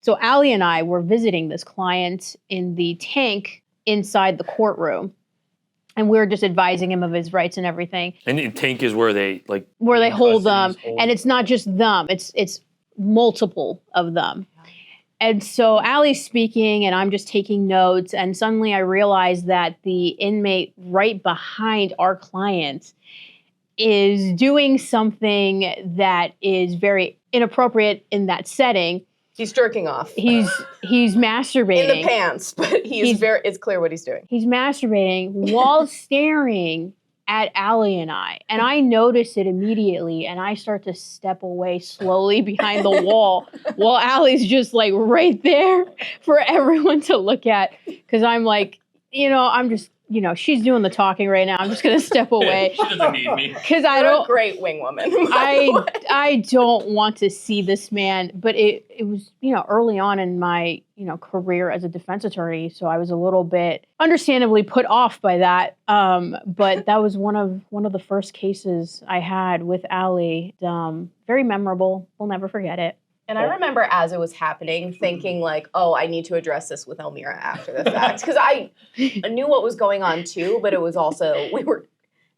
So Allie and I were visiting this client in the tank inside the courtroom. And we were just advising him of his rights and everything. And the tank is where they hold them. And it's not just them. It's multiple of them. And so Allie's speaking and I'm just taking notes. And suddenly I realized that the inmate right behind our client is doing something that is very inappropriate in that setting. He's jerking off. He's masturbating. In the pants, but it's clear what he's doing. He's masturbating while staring at Allie and I. And I notice it immediately and I start to step away slowly behind the wall while Allie's just like right there for everyone to look at. Cause I'm like, I'm just, she's doing the talking right now. I'm just gonna step away. She doesn't need me. Because You're a great wing woman. I don't want to see this man. But it was, early on in my, career as a defense attorney. So I was a little bit understandably put off by that. But that was one of the first cases I had with Allie. Very memorable. We'll never forget it. And I remember as it was happening thinking like, oh, I need to address this with Elmira after the fact. Because I knew what was going on too, but it was also, we were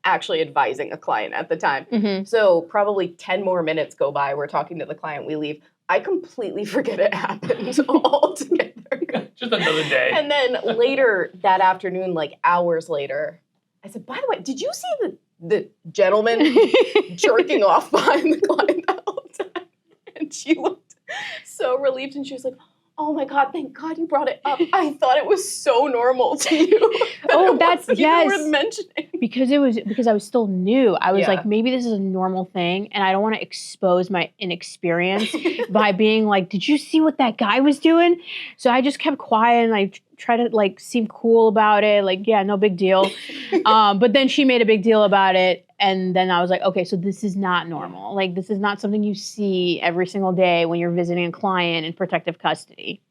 actually advising a client at the time. Mm-hmm. So probably 10 more minutes go by, we're talking to the client, we leave. I completely forget it happened altogether. Just another day. And then later that afternoon, like hours later, I said, by the way, did you see the gentleman jerking off behind the client the whole time? And she looked so relieved and she was like, oh my God, thank God you brought it up. I thought it was so normal to you. Oh, that's, yes. Worth mentioning. Because I was still new. I was like, maybe this is a normal thing and I don't want to expose my inexperience by being like, did you see what that guy was doing? So I just kept quiet and I tried to like seem cool about it. Like, yeah, no big deal. But then she made a big deal about it. And then I was like, okay, so this is not normal. Like, this is not something you see every single day when you're visiting a client in protective custody.